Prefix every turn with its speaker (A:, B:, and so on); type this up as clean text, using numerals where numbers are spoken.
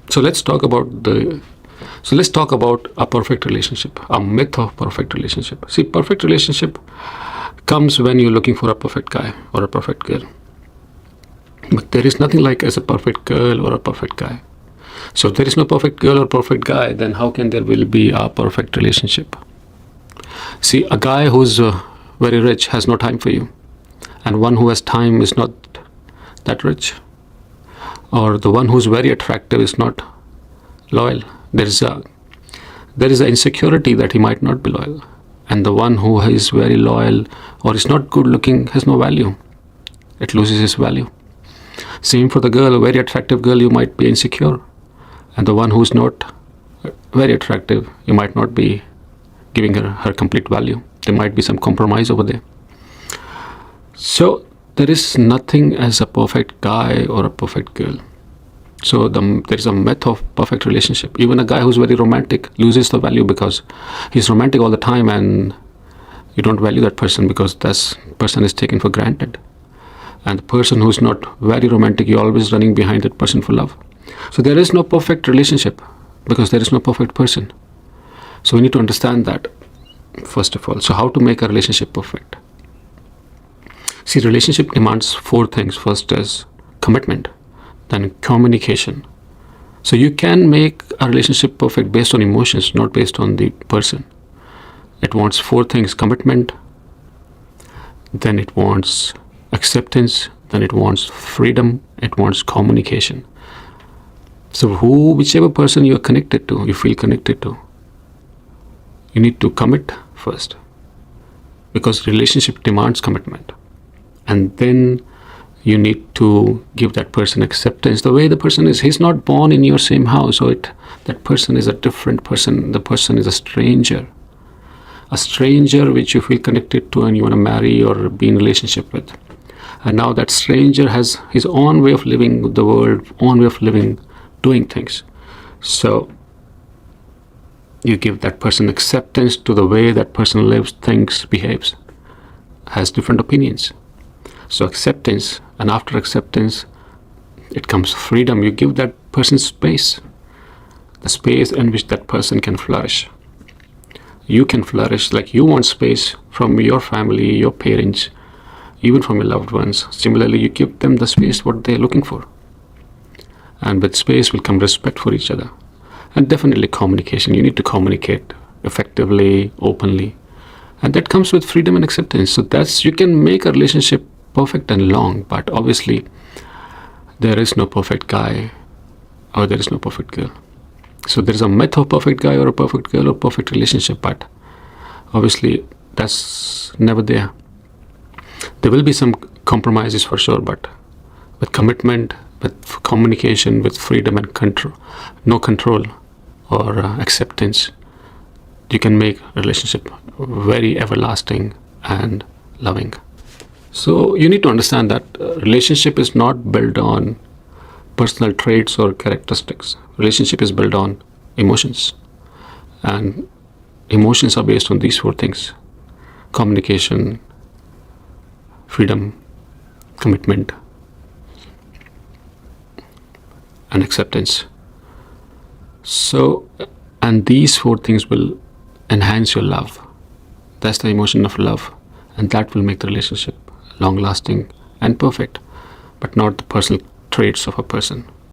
A: so let's talk about the so let's talk about a perfect relationship, a myth of perfect relationship. See, perfect relationship comes when you're looking for a perfect guy or a perfect girl. But there is nothing like as a perfect girl or a perfect guy. So if there is no perfect girl or perfect guy, then how can there will be a perfect relationship? See, a guy who's very rich has no time for you, and one who has time is not that rich, or the one who's very attractive is not loyal. There is a insecurity that he might not be loyal, and the one who is very loyal or is not good looking has no value. It loses its value. Same for the girl. A very attractive girl, you might be insecure, and the one who's not very attractive, you might not be giving her complete value. There might be some compromise over there. So there is nothing as a perfect guy or a perfect girl. So there is a myth of perfect relationship. Even a guy who's very romantic loses the value because he's romantic all the time, and you don't value that person because that person is taken for granted. And the person who's not very romantic, you're always running behind that person for love. So there is no perfect relationship because there is no perfect person. So we need to understand that, first of all. So how to make a relationship perfect? See, relationship demands 4 things. First is commitment, then communication. So you can make a relationship perfect based on emotions, not based on the person. It wants 4 things: commitment, then it wants acceptance, then it wants freedom, it wants communication. So whichever person you are connected to, you feel connected to, you need to commit first, because relationship demands commitment. And then you need to give that person acceptance. The way the person is, he's not born in your same house, so that person is a different person. The person is a stranger which you feel connected to and you want to marry or be in relationship with. And now that stranger has his own way of living the world, own way of living, doing things. So you give that person acceptance to the way that person lives, thinks, behaves, has different opinions. So acceptance, and after acceptance, it comes freedom. You give that person space, the space in which that person can flourish. You can flourish, like you want space from your family, your parents, even from your loved ones. Similarly, you give them the space what they're looking for. And with space will come respect for each other. And definitely communication. You need to communicate effectively, openly. And that comes with freedom and acceptance. So you can make a relationship perfect and long, but obviously there is no perfect guy or there is no perfect girl. So there is a myth of perfect guy or a perfect girl or perfect relationship, but obviously that's never there. There will be some compromises for sure, but with commitment, with communication, with freedom and control, no control or acceptance, you can make a relationship very everlasting and loving. So you need to understand that relationship is not built on personal traits or characteristics. Relationship is built on emotions. And emotions are based on these 4 things: communication, freedom, commitment, and acceptance. So, and these 4 things will enhance your love. That's the emotion of love. And that will make the relationship long lasting and perfect, but not the personal traits of a person.